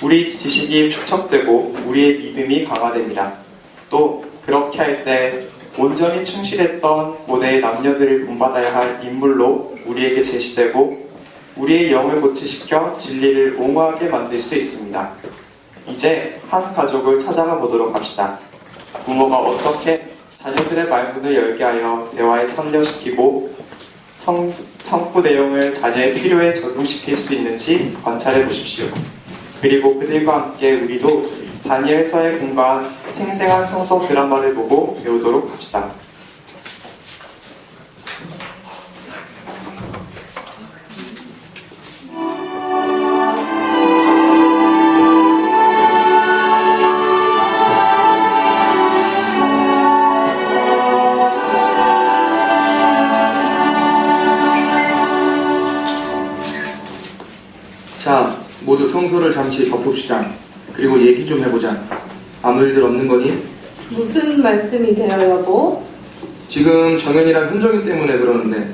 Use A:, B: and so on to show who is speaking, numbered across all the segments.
A: 우리 지식이 축적되고 우리의 믿음이 강화됩니다. 또 그렇게 할 때 온전히 충실했던 고대의 남녀들을 본받아야 할 인물로 우리에게 제시되고 우리의 영을 고치시켜 진리를 옹호하게 만들 수 있습니다. 이제 한 가족을 찾아가 보도록 합시다. 부모가 어떻게 자녀들의 말문을 열게 하여 대화에 참여시키고 성부 내용을 자녀의 필요에 적용시킬 수 있는지 관찰해 보십시오. 그리고 그들과 함께 우리도 다니엘서에 공부한 생생한 성서 드라마를 보고 배우도록 합시다.
B: 자, 모두 성서를 잠시 덮읍시다. 그리고 얘기 좀 해보자. 아무 일들 없는 거니?
C: 무슨 말씀이세요, 여보?
B: 지금 정연이랑 현정이 때문에 그러는데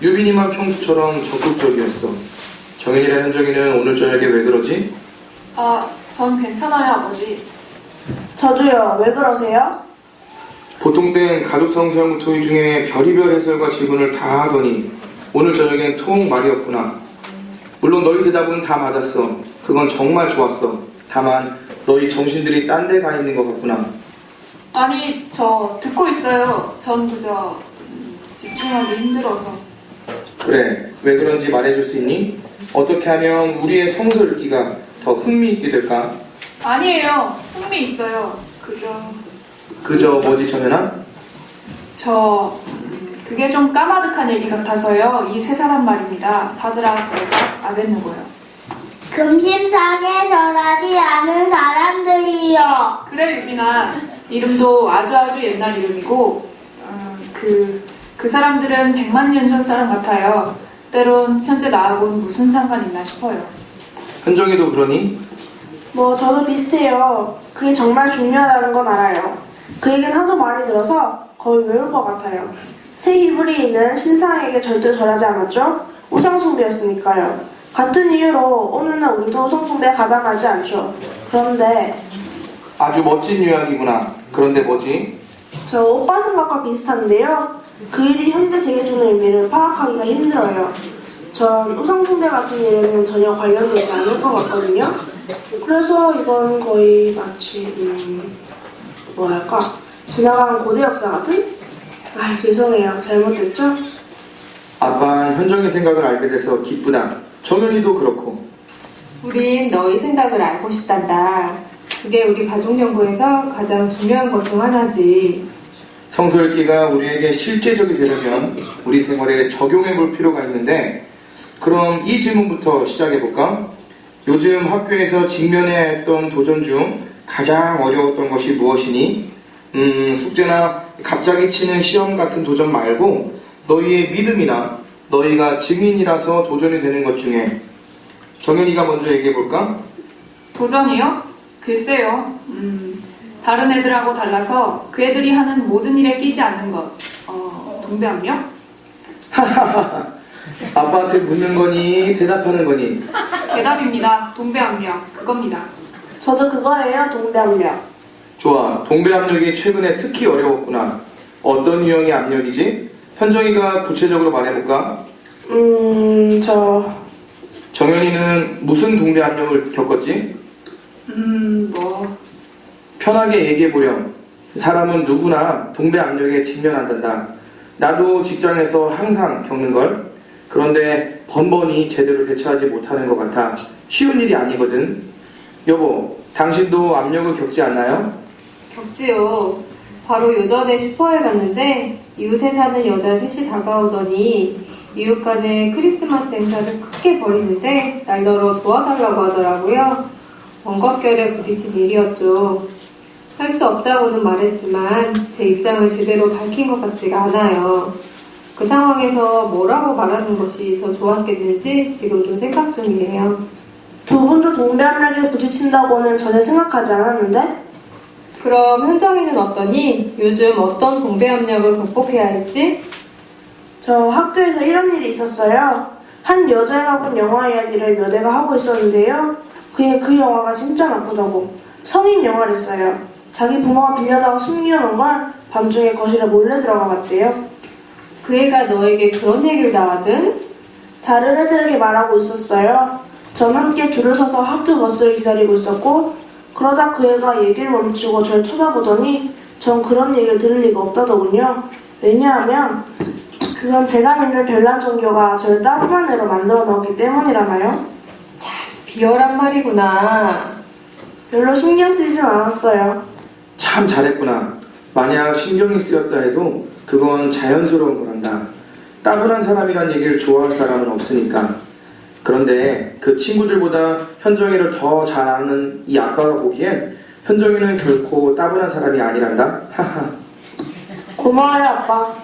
B: 유빈이만 평소처럼 적극적이었어. 정연이랑 현정이는 오늘 저녁에 왜 그러지?
D: 전 괜찮아요, 아버지.
E: 저도요. 왜 그러세요?
B: 보통 땐 가족 성수형부 토의 중에 별의별 해설과 질문을 다 하더니 오늘 저녁엔 통 말이 없구나. 물론 너희 대답은 다 맞았어. 그건 정말 좋았어. 다만 너희 정신들이 딴 데 가 있는 것 같구나.
D: 아니, 저 듣고 있어요. 전 그저 집중하기 힘들어서.
B: 그래, 왜 그런지 말해줄 수 있니? 어떻게 하면 우리의 성서 읽기가 더 흥미있게 될까?
D: 아니에요. 흥미 있어요.
B: 그저 뭐지, 정연아?
D: 그게 좀 까마득한 얘기 같아서요. 이 세 사람 말입니다. 사드락, 메삭, 아벳느고요.
F: 금심상에 절하지 않은 사람들이요.
D: 그래, 유빈아. 이름도 아주 옛날 이름이고 그 사람들은 100만 년 전 사람 같아요. 때론 현재 나하고는 무슨 상관 있나 싶어요.
B: 현정이도 그러니?
E: 저도 비슷해요. 그게 정말 중요하다는 건 알아요. 그 얘기는 하도 많이 들어서 거의 외울 것 같아요. 새 히브리인은 신상에게 절대 절하지 않았죠? 우상숭배였으니까요. 같은 이유로 오늘날 우리도 우상숭배에 가담하지 않죠. 그런데
B: 아주 멋진 요약이구나. 그런데 뭐지?
E: 저 오빠 생각과 비슷한데요. 그 일이 현재 제게 주는 의미를 파악하기가 힘들어요. 전 우상숭배 같은 일에는 전혀 관련되지 않을 것 같거든요. 그래서 이건 거의 마치 지나간 고대 역사 같은? 죄송해요. 잘못했죠?
B: 아빠는 현정이 생각을 알게 돼서 기쁘다. 정연이도 그렇고.
C: 우린 너희 생각을 알고 싶단다. 그게 우리 가족연구에서 가장 중요한 것 중 하나지.
B: 성서 읽기가 우리에게 실제적이 되려면 우리 생활에 적용해 볼 필요가 있는데, 그럼 이 질문부터 시작해 볼까? 요즘 학교에서 직면해야 했던 도전 중 가장 어려웠던 것이 무엇이니? 숙제나 갑자기 치는 시험 같은 도전 말고 너희의 믿음이나 너희가 증인이라서 도전이 되는 것 중에. 정연이가 먼저 얘기해 볼까?
D: 도전이요? 글쎄요. 다른 애들하고 달라서 그 애들이 하는 모든 일에 끼지 않는 것. 동배압력?
B: 하하하. 아빠한테 묻는 거니 대답하는 거니?
D: 대답입니다. 동배압력. 그겁니다.
E: 저도 그거예요. 동배압력.
B: 좋아. 동배압력이 최근에 특히 어려웠구나. 어떤 유형의 압력이지? 현정이가 구체적으로 말해볼까? 정연이는 무슨 동배압력을 겪었지? 편하게 얘기해보렴. 사람은 누구나 동배압력에 직면한단다. 나도 직장에서 항상 겪는걸. 그런데 번번이 제대로 대처하지 못하는 것 같아. 쉬운 일이 아니거든. 여보, 당신도 압력을 겪지 않나요?
C: 겪지요. 바로 요전에 슈퍼에 갔는데 이웃에 사는 여자 셋이 다가오더니 이웃 간에 크리스마스 행사를 크게 벌이는데 날더러 도와달라고 하더라고요. 원각결에 부딪힌 일이었죠. 할 수 없다고는 말했지만 제 입장을 제대로 밝힌 것 같지가 않아요. 그 상황에서 뭐라고 말하는 것이 더 좋았겠는지 지금 좀 생각 중이에요.
E: 두 분도 동배압력에 부딪힌다고는 전혀 생각하지 않았는데?
C: 그럼 현정이는 어떠니? 요즘 어떤 동배압력을 극복해야 할지?
E: 저 학교에서 이런 일이 있었어요. 한 여자애가 본 영화 이야기를 몇 애가 하고 있었는데요. 그의 그 영화가 진짜 나쁘다고. 성인 영화랬어요. 자기 부모가 빌려다가 숨겨놓은 걸 밤중에 거실에 몰래 들어가 봤대요.
C: 그 애가 너에게 그런 얘기를 다 하든?
E: 다른 애들에게 말하고 있었어요. 전 함께 줄을 서서 학교 버스를 기다리고 있었고, 그러다 그 애가 얘기를 멈추고 절 쳐다보더니 전 그런 얘기를 들을 리가 없다더군요. 왜냐하면 그건 제가 믿는 별난 종교가 저를 따분한 애로 만들어 놓았기 때문이라나요?
C: 비열한 말이구나.
E: 별로 신경 쓰이진 않았어요.
B: 참 잘했구나. 만약 신경이 쓰였다 해도 그건 자연스러운 거란다. 따분한 사람이란 얘기를 좋아할 사람은 없으니까. 그런데 그 친구들보다 현정이를 더 잘 아는 이 아빠가 보기엔 현정이는 결코 따분한 사람이 아니란다. 하하.
E: 고마워요, 아빠.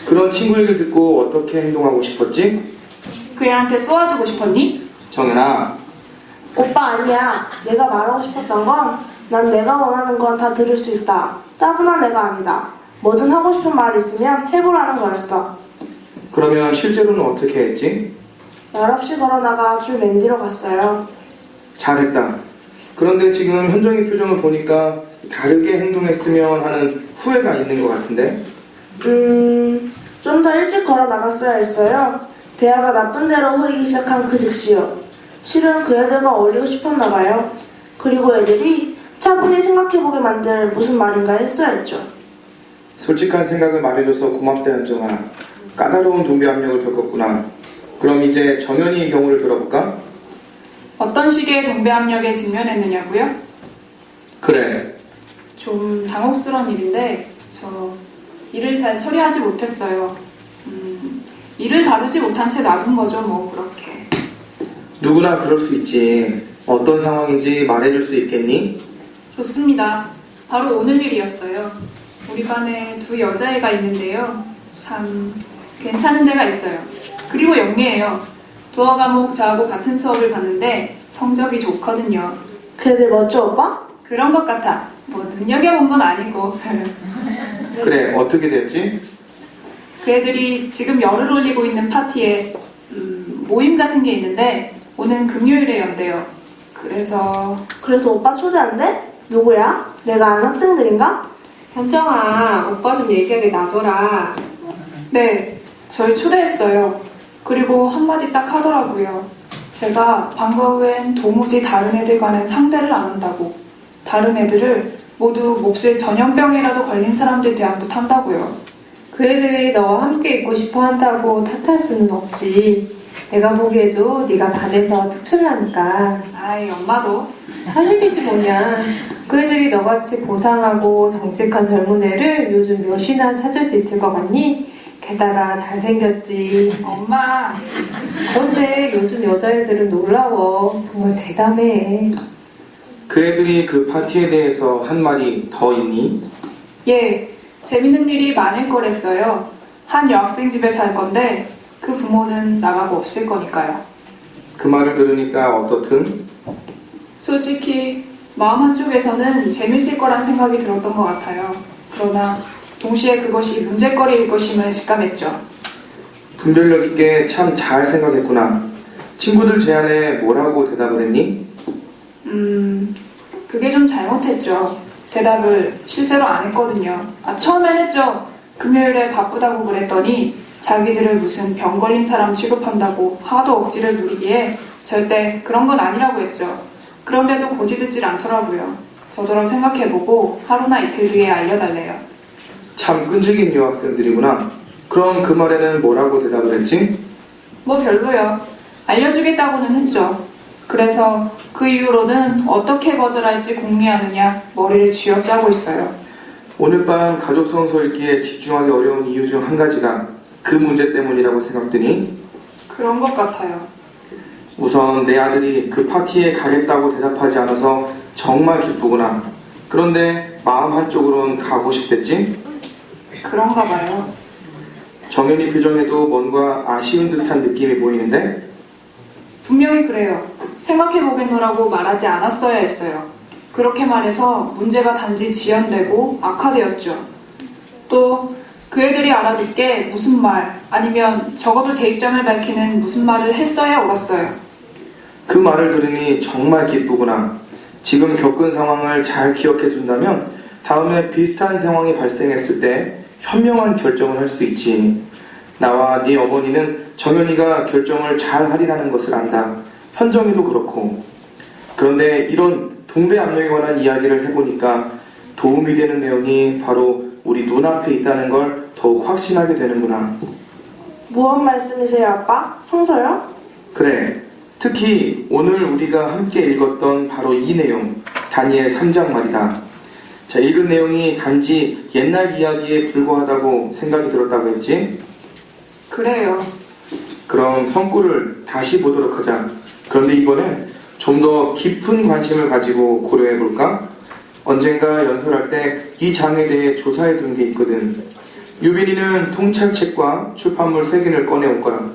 B: 그런 친구 얘기를 듣고 어떻게 행동하고 싶었지?
D: 그 애한테 쏘아주고 싶었니?
B: 정연아,
E: 오빠 아니야. 내가 말하고 싶었던 건 난 내가 원하는 건 다 들을 수 있다. 따분한 애가 아니다. 뭐든 하고 싶은 말이 있으면 해보라는 거였어.
B: 그러면 실제로는 어떻게 했지?
E: 말없이 걸어나가 줄 맨 뒤로 갔어요.
B: 잘했다. 그런데 지금 현정이 표정을 보니까 다르게 행동했으면 하는 후회가 있는 것 같은데?
E: 좀 더 일찍 걸어 나갔어야 했어요. 대화가 나쁜 대로 흐르기 시작한 그 즉시요. 실은 그 애들과 어울리고 싶었나 봐요. 그리고 애들이 차분히 생각해보게 만들 무슨 말인가 했어야 했죠.
B: 솔직한 생각을 말해줘서 고맙다 현정아. 까다로운 동배 압력을 겪었구나. 그럼 이제 정연이의 경우를 들어볼까?
D: 어떤 식의 동배 압력에 직면했느냐고요?
B: 그래.
D: 좀 당혹스러운 일인데 저 일을 잘 처리하지 못했어요. 일을 다루지 못한 채 놔둔 거죠, 뭐 그렇게.
B: 누구나 그럴 수 있지. 어떤 상황인지 말해줄 수 있겠니?
D: 좋습니다. 바로 오늘 일이었어요. 우리 반에 두 여자애가 있는데요. 참 괜찮은 데가 있어요. 그리고 영리해요. 두어 과목 저하고 같은 수업을 봤는데 성적이 좋거든요.
E: 그 애들 멋져, 오빠?
D: 그런 것 같아. 뭐 눈여겨본 건 아니고.
B: 그래, 어떻게 됐지?
D: 그 애들이 지금 열을 올리고 있는 파티에 모임 같은 게 있는데 오는 금요일에 연대요. 그래서
E: 오빠 초대한대? 누구야? 내가 아는 학생들인가?
C: 현정아, 오빠 좀 얘기하게 놔둬라.
D: 네, 절 초대했어요. 그리고 한마디 딱 하더라고요. 제가 방과 후엔 도무지 다른 애들과는 상대를 안 한다고. 다른 애들을 모두 몹쓸 전염병이라도 걸린 사람들 대한 듯 한다고요.
C: 그 애들이 너와 함께 있고 싶어 한다고 탓할 수는 없지. 내가 보기에도 네가 반에서 특출나니까.
D: 아이, 엄마도.
C: 사실이지 뭐냐. 그 애들이 너같이 고상하고 정직한 젊은 애를 요즘 몇이나 찾을 수 있을 것 같니? 게다가 잘생겼지.
D: 엄마.
C: 그런데 요즘 여자애들은 놀라워. 정말 대담해.
B: 그 애들이 그 파티에 대해서 한 말이 더 있니?
D: 예, 재밌는 일이 많을 거랬어요. 한 여학생 집에 살 건데 그 부모는 나가고 없을 거니까요.
B: 그 말을 들으니까 어떻든?
D: 솔직히 마음 한쪽에서는 재밌을 거란 생각이 들었던 것 같아요. 그러나 동시에 그것이 문제거리일 것임을 직감했죠.
B: 분별력 있게 참 잘 생각했구나. 친구들 제안에 뭐라고 대답을 했니?
D: 그게 좀 잘못했죠. 대답을 실제로 안 했거든요. 처음엔 했죠. 금요일에 바쁘다고 그랬더니 자기들을 무슨 병 걸린 사람 취급한다고 하도 억지를 부리기에 절대 그런 건 아니라고 했죠. 그런데도 고지듣질 않더라고요. 저더러 생각해보고 하루나 이틀 뒤에 알려달래요.
B: 참 끈질긴 여학생들이구나. 그럼 그 말에는 뭐라고 대답을 했지?
D: 뭐 별로요. 알려주겠다고는 했죠. 그래서 그 이후로는 어떻게 거절할지 궁리하느냐 머리를 쥐어짜고 있어요.
B: 오늘 밤 가족 성서 읽기에 집중하기 어려운 이유 중 한 가지가 그 문제 때문이라고 생각드니?
D: 그런 것 같아요.
B: 우선 내 아들이 그 파티에 가겠다고 대답하지 않아서 정말 기쁘구나. 그런데 마음 한쪽으론 가고 싶댔지?
D: 그런가 봐요.
B: 정연이 표정에도 뭔가 아쉬운 듯한 느낌이 보이는데?
D: 분명히 그래요. 생각해보겠노라고 말하지 않았어야 했어요. 그렇게 말해서 문제가 단지 지연되고 악화되었죠. 또 그 애들이 알아듣게 무슨 말 아니면 적어도 제 입장을 밝히는 무슨 말을 했어야 옳았어요.
B: 그 말을 들으니 정말 기쁘구나. 지금 겪은 상황을 잘 기억해 둔다면 다음에 비슷한 상황이 발생했을 때 현명한 결정을 할 수 있지. 나와 네 어머니는 정연이가 결정을 잘 하리라는 것을 안다. 현정이도 그렇고. 그런데 이런 동배압력에 관한 이야기를 해보니까 도움이 되는 내용이 바로 우리 눈앞에 있다는 걸 더욱 확신하게 되는구나.
E: 무슨 말씀이세요, 아빠? 성서요?
B: 그래. 특히 오늘 우리가 함께 읽었던 바로 이 내용, 다니엘 3장 말이다. 자, 읽은 내용이 단지 옛날 이야기에 불과하다고 생각이 들었다고 했지?
D: 그래요.
B: 그럼 성구를 다시 보도록 하자. 그런데 이번엔 좀 더 깊은 관심을 가지고 고려해 볼까? 언젠가 연설할 때 이 장에 대해 조사해 둔 게 있거든. 유빈이는 통찰책과 출판물 3개를 꺼내올 거야.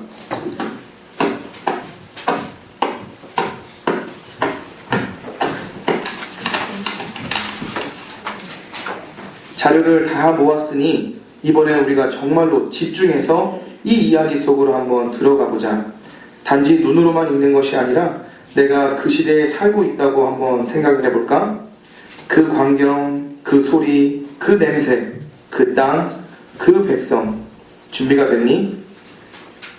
B: 자료를 다 모았으니 이번엔 우리가 정말로 집중해서 이 이야기 속으로 한번 들어가 보자. 단지 눈으로만 읽는 것이 아니라 내가 그 시대에 살고 있다고 한번 생각을 해볼까? 그 광경, 그 소리, 그 냄새, 그 땅, 그 백성. 준비가 됐니?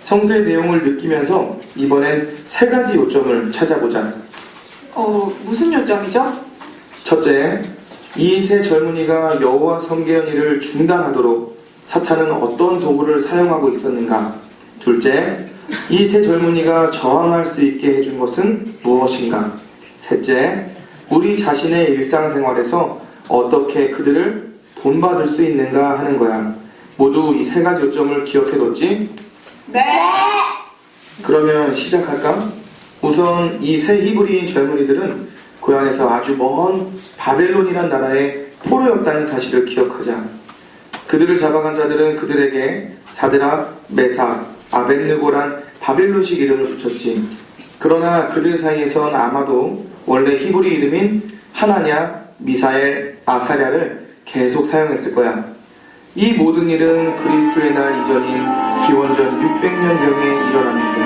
B: 성서의 내용을 느끼면서 이번엔 3가지 요점을 찾아보자.
D: 무슨 요점이죠?
B: 첫째, 이 세 젊은이가 여호와 성계한 일을 중단하도록 사탄은 어떤 도구를 사용하고 있었는가? 둘째, 이 세 젊은이가 저항할 수 있게 해준 것은 무엇인가? 셋째, 우리 자신의 일상생활에서 어떻게 그들을 본받을 수 있는가 하는 거야. 모두 이 3가지 요점을 기억해뒀지?
D: 네!
B: 그러면 시작할까? 우선 이 세 히브리인 젊은이들은 고향에서 아주 먼 바벨론이란 나라의 포로였다는 사실을 기억하자. 그들을 잡아간 자들은 그들에게 사드락, 메삭, 아벳느고란 바벨론식 이름을 붙였지. 그러나 그들 사이에선 아마도 원래 히브리 이름인 하나냐, 미사엘, 아사랴를 계속 사용했을 거야. 이 모든 일은 그리스도의 날 이전인 기원전 600년경에 일어났는데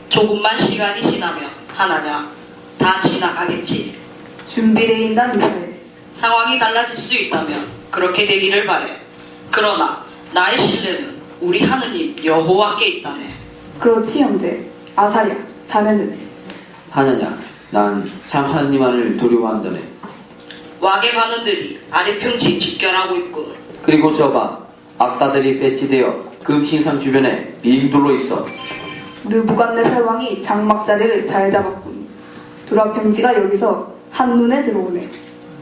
G: 조금만 시간이 지나면 하나냐 다 지나가겠지.
D: 준비되어있다 미사엘.
G: 상황이 달라질 수 있다면 그렇게 되기를 바래. 그러나 나의 신뢰는 우리 하느님 여호와께 있다네.
D: 그렇지 형제. 아사랴, 자네는?
H: 하느냐, 난 참 하느님만을 두려워한다네.
G: 왕의 관원들이 아래평지 집결하고 있군.
H: 그리고 저봐, 악사들이 배치되어 금신상 주변에 빙둘러 있어.
D: 느부갓네살 왕이 장막 자리를 잘 잡았군. 두라평지가 여기서 한눈에 들어오네.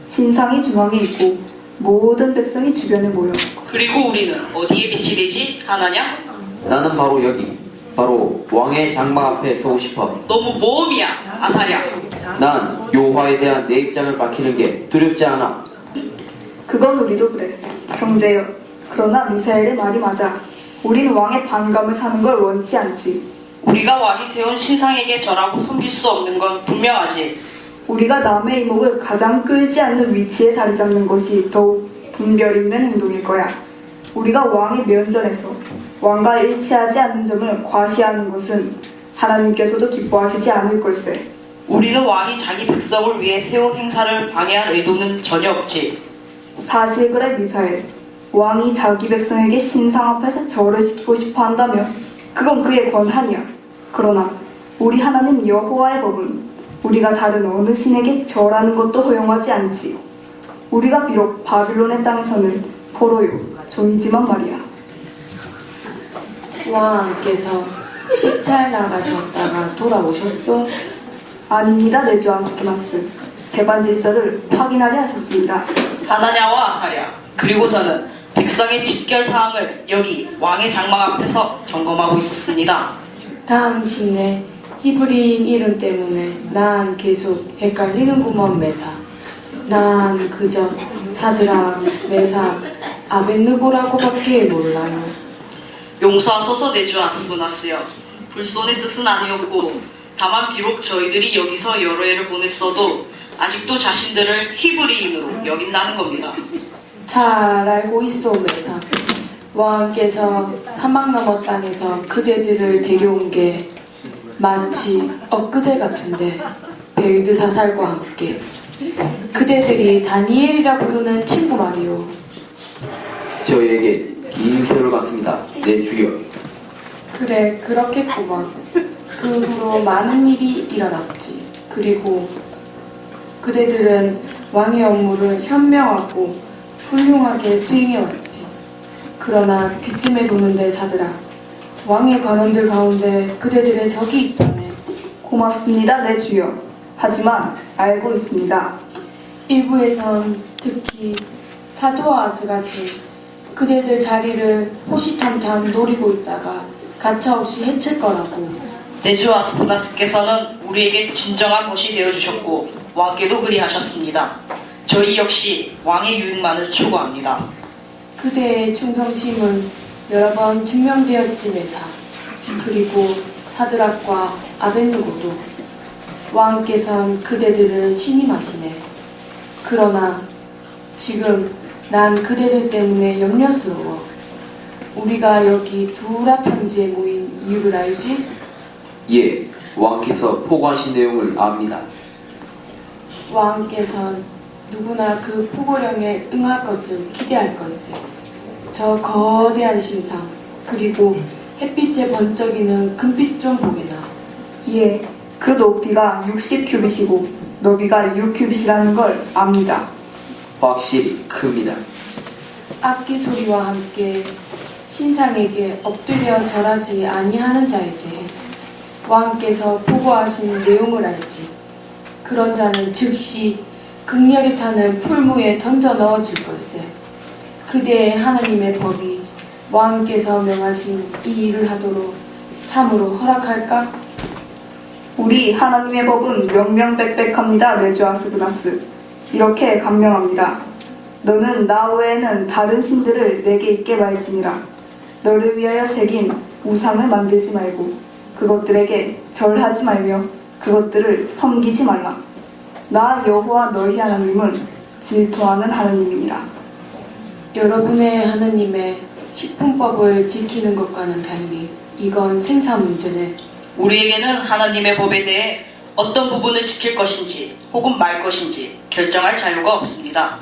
D: 신상이 중앙에 있고 모든 백성이 주변에 모여.
G: 그리고 우리는 어디에 배치되지? 하나냐?
H: 나는 바로 여기, 바로 왕의 장막 앞에 서고 싶어.
G: 너무 모험이야, 아사랴.
H: 난 여호와에 대한 내 입장을 밝히는 게 두렵지 않아.
D: 그건 우리도 그래. 형제여. 그러나 미사엘의 말이 맞아. 우린 왕의 반감을 사는 걸 원치 않지.
G: 우리가 왕이 세운 신상에게 절하고 섬길 수 없는 건 분명하지.
D: 우리가 남의 이목을 가장 끌지 않는 위치에 자리 잡는 것이 더욱 분별 있는 행동일 거야. 우리가 왕의 면전에서 왕과 일치하지 않는 점을 과시하는 것은 하나님께서도 기뻐하시지 않을 걸세.
G: 우리는 왕이 자기 백성을 위해 세운 행사를 방해할 의도는 전혀 없지.
D: 사실 그래 미사엘. 왕이 자기 백성에게 신상 앞에서 절을 시키고 싶어 한다면 그건 그의 권한이야. 그러나 우리 하나님 여호와의 법은 우리가 다른 어느 신에게 절하는 것도 허용하지 않지. 우리가 비록 바빌론의 땅에서는 포로요, 종이지만 말이야.
I: 왕께서 십자에 나가셨다가 돌아오셨소?
D: 아닙니다, 레주 아스케나스. 재반 질서를 확인하려 하셨습니다.
G: 하나냐와 아사랴 그리고서는 백성의 집결 사항을 여기 왕의 장막 앞에서 점검하고 있었습니다.
I: 당신의 히브리인 이름 때문에 난 계속 헷갈리는구먼 메사. 난 그저 사드락, 메삭, 아벳느고라고밖에 몰라요.
G: 용서하소서 내주 아스고나스여. 불손의 뜻은 아니었고 다만 비록 저희들이 여기서 여러 해를 보냈어도 아직도 자신들을 히브리인으로 여긴다는 겁니다.
I: 잘 알고 있어, 메사. 왕께서 사막 너머 땅에서 그대들을 데려온 게 마치 엊그제 같은데 벨드사살과 함께 그대들이 다니엘이라 부르는 친구 말이오.
H: 저희에게 긴 세월 같습니다. 내 주여.
I: 그래, 그렇겠구먼. 그 후로 많은 일이 일어났지. 그리고 그대들은 왕의 업무를 현명하고 훌륭하게 수행해왔지. 그러나 귀뜸에 도는 대사들아, 왕의 관원들 가운데 그대들의 적이 있다네.
D: 고맙습니다, 내 주여. 하지만 알고 있습니다.
I: 일부에선 특히 사도와 아스갓이 그대들 자리를 호시탐탐 노리고 있다가 가차없이 해칠 거라고.
G: 내주 아스고나스께서는 우리에게 진정한 벗이 되어주셨고 왕께도 그리하셨습니다. 저희 역시 왕의 유익만을 추구합니다.
I: 그대의 충성심은 여러 번 증명되었지, 메사. 그리고 사드락과 아벳느고도 왕께선 그대들을 신임하시네. 그러나 지금 난 그대들 때문에 염려스러워. 우리가 여기 두라 평지에 모인 이유를 알지?
H: 예, 왕께서 포고하신 내용을 압니다.
I: 왕께선 누구나 그 포고령에 응할 것을 기대할 걸세. 저 거대한 신상, 그리고 햇빛에 번쩍이는 금빛 좀 보게나.
D: 예, 그 높이가 60큐빗이고 너비가 6큐빗이라는 걸 압니다.
H: 확실히 큽니다.
I: 악기 소리와 함께 신상에게 엎드려 절하지 아니하는 자에 대해 왕께서 보고하신 내용을 알지. 그런 자는 즉시 극렬히 타는 풀무에 던져 넣어질 걸세. 그대의 하나님의 법이 왕께서 명하신 이 일을 하도록 참으로 허락할까?
D: 우리 하나님의 법은 명명백백합니다, 내주 아스그나스. 이렇게 간명합니다. 너는 나 외에는 다른 신들을 내게 있게 말지니라. 너를 위하여 새긴 우상을 만들지 말고 그것들에게 절하지 말며 그것들을 섬기지 말라. 나 여호와 너희 하나님은 질투하는 하나님이니라.
I: 여러분의 하나님의 식품법을 지키는 것과는 달리 이건 생사 문제네.
G: 우리에게는 하나님의 법에 대해 어떤 부분을 지킬 것인지 혹은 말 것인지 결정할 자유가 없습니다.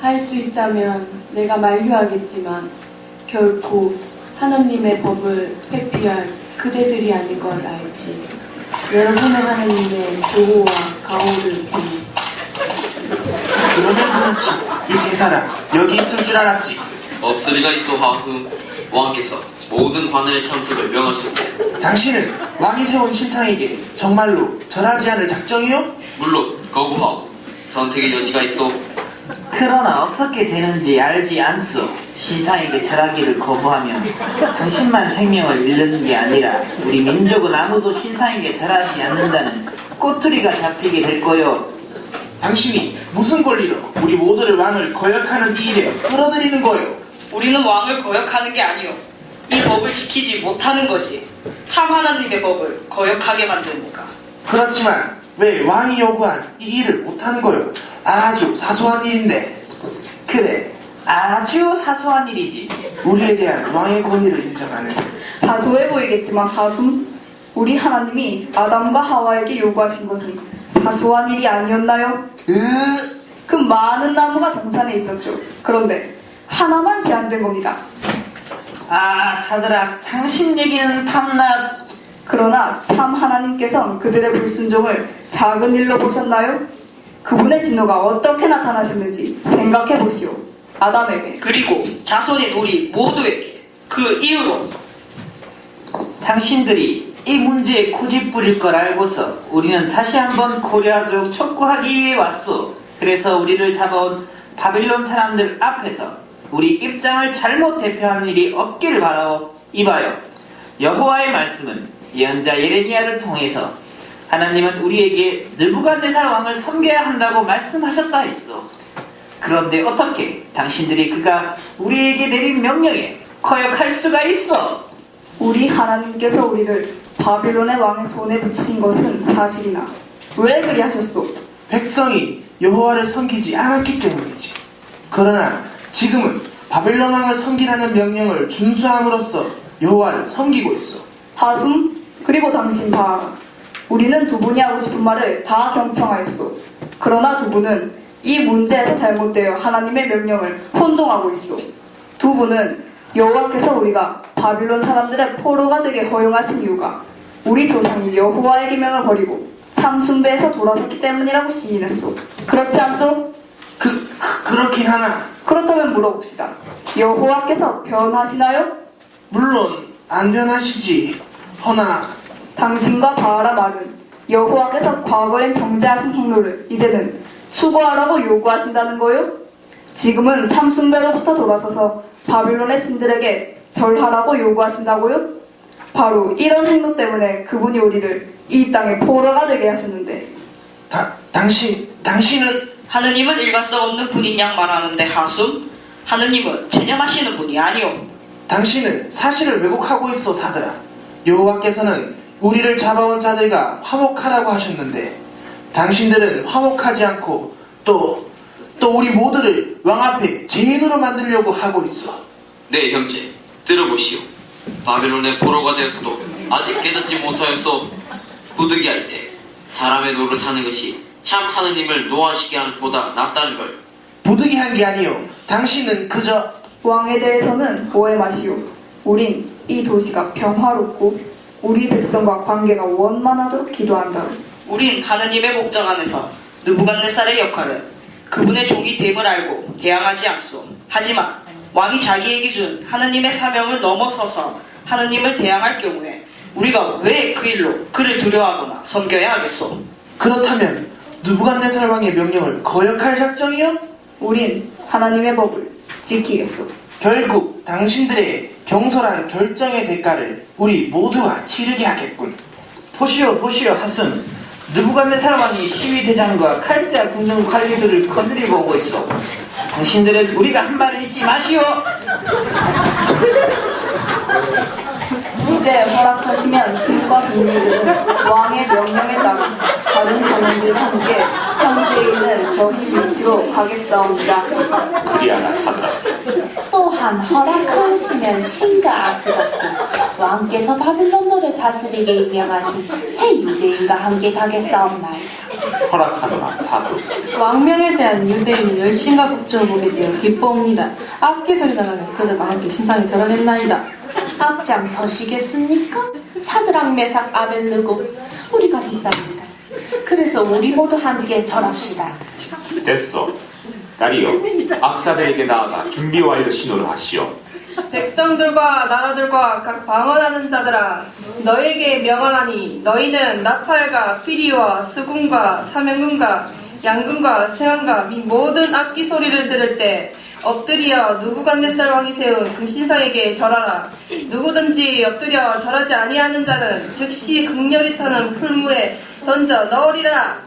I: 할 수 있다면 내가 만류하겠지만 결코 하나님의 법을 회피할 그대들이 아닌 걸 알지. 여러분의 하나님의 보호와 가호를 비니.
J: 그러면 그렇지. 이 세 사람 여기 있을 줄 알았지.
H: 없을 리가 있어, 하흠. 왕께서 모든 관원의 참석을 명하셨고
J: 당신은 왕이 세운 신상에게 정말로 절하지 않을 작정이요?
H: 물론 거부하고 선택의 여지가 있어.
K: 그러나 어떻게 되는지 알지 않소. 신상에게 절하기를 거부하면 당신만 생명을 잃는 게 아니라 우리 민족은 아무도 신상에게 절하지 않는다는 꼬투리가 잡히게 될 거요.
J: 당신이 무슨 권리로 우리 모두를 왕을 거역하는 이 일에 끌어들이는 거요?
G: 우리는 왕을 거역하는 게 아니오. 이 법을 지키지 못하는 거지. 참 하나님의 법을 거역하게 만드니까.
J: 그렇지만 왜 왕이 요구한 이 일을 못하는 거요? 아주 사소한 일인데.
K: 그래, 아주 사소한 일이지.
J: 우리에 대한 왕의 권위를 인정하는.
D: 사소해 보이겠지만 하숨, 우리 하나님이 아담과 하와에게 요구하신 것은 사소한 일이 아니었나요? 그 많은 나무가 동산에 있었죠. 그런데 하나만 제한된 겁니다.
K: 아, 사드락, 당신 얘기는 밤낮.
D: 그러나 참 하나님께서는 그들의 불순종을 작은 일로 보셨나요? 그분의 진노가 어떻게 나타나셨는지 생각해 보시오. 아담에게,
G: 그리고 자손인 우리 모두에게 그 이후로
K: 당신들이 이 문제에 고집 부릴 걸 알고서 우리는 다시 한번 고려하도록 촉구하기 위해 왔소. 그래서 우리를 잡아온 바빌론 사람들 앞에서 우리 입장을 잘못 대표하는 일이 없기를 바라오. 이봐요. 여호와의 말씀은 예언자 예레미야를 통해서 하나님은 우리에게 느부갓네살 왕을 섬겨야 한다고 말씀하셨다 했소. 그런데 어떻게 당신들이 그가 우리에게 내린 명령에 거역할 수가 있어?
D: 우리 하나님께서 우리를 바빌론의 왕의 손에 붙이신 것은 사실이나 왜 그리 하셨소?
J: 백성이 여호와를 섬기지 않았기 때문이지. 그러나 지금은 바벨론 왕을 섬기라는 명령을 준수함으로써 여호와를 섬기고 있어.
D: 하숨, 그리고 당신 바알, 우리는 두 분이 하고 싶은 말을 다 경청하였소. 그러나 두 분은 이 문제에서 잘못되어 하나님의 명령을 혼동하고 있소. 두 분은 여호와께서 우리가 바빌론 사람들의 포로가 되게 허용하신 이유가 우리 조상이 여호와의 계명을 버리고 참 숭배에서 돌아섰기 때문이라고 시인했소. 그렇지 않소?
J: 그렇긴 하나.
D: 그렇다면 물어봅시다. 여호와께서 변하시나요?
J: 물론 안 변하시지. 허나
D: 당신과 바알의 말은 여호와께서 과거엔 정죄하신 행로를 이제는 추구하라고 요구하신다는 거요? 지금은 참숭배로부터 돌아서서 바빌론의 신들에게 절하라고 요구하신다고요? 바로 이런 행로 때문에 그분이 우리를 이 땅의 포로가 되게 하셨는데
J: 당신은
G: 하느님은 일관성 없는 분인 양 말하는데 하숨, 하느님은 체념하시는 분이 아니오.
J: 당신은 사실을 왜곡하고 있어, 사들아. 여호와께서는 우리를 잡아온 자들과 화목하라고 하셨는데 당신들은 화목하지 않고 또 우리 모두를 왕 앞에 죄인으로 만들려고 하고 있어.
H: 네, 형제, 들어보시오. 바벨론의 포로가 되어서도 아직 깨닫지 못하여서 부득이할 때 사람의 노를 사는 것이 참 하느님을 노하시게 하는 것보다 낫다는 걸.
J: 부득이한 게 아니오. 당신은 그저
D: 왕에 대해서는 오해마시오. 우린 이 도시가 평화롭고 우리 백성과 관계가 원만하도록 기도한다.
G: 우린 하느님의 목적 안에서 느부갓네살의 역할은 그분의 종이 됨을 알고 대항하지 않소. 하지만 왕이 자기에게 준 하느님의 사명을 넘어서서 하느님을 대항할 경우에 우리가 왜 그 일로 그를 두려워하거나 섬겨야 하겠소?
J: 그렇다면 느부갓네살 왕의 명령을 거역할 작정이요?
D: 우린 하나님의 법을 지키겠소.
J: 결국 당신들의 경솔한 결정의 대가를 우리 모두가 치르게 하겠군.
K: 보시오 하순. 느부갓네살 왕이 시위대장과 칼데아 궁정 관리들을 거느리고 오고 있어. 당신들은 우리가 한 말을 잊지 마시오.
D: 이제 허락하시면 신과 비밀은 왕의 명령에 따라 다른 관원들과 함께 현지에 있는 저희 위치로 가겠사옵니다.
L: 그리하나 사들아.
M: 또한 허락하시면 신과 아스같고 왕께서 바빌론노를 다스리게 임명하신 새 유대인과 함께 가겠사옵나이다.
L: 허락하노라 사도.
I: 왕명에 대한 유대인의 열심과 복종을 보게 되어 기뻐옵니다. 악기 소리 나가는 그들과 함께 신상에 절하겠나이다.
M: 앞장서시겠습니까? 사드락 메삭 아벨느고 우리가 있답니다. 그래서 우리 모두 함께 절합시다.
L: 됐어. 다리요, 악사들에게 나아가 준비 완료 신호를 하시오.
C: 백성들과 나라들과 각 방언하는 자들아, 너에게 명하나니 너희는 나팔과 피리와 수금과 사명금과 양금과 세왕과 및 모든 악기 소리를 들을 때 엎드려 느부갓네살 왕이 세운 금신상에게 절하라. 누구든지 엎드려 절하지 아니하는 자는 즉시 극렬히 타는 풀무에 던져 넣으리라.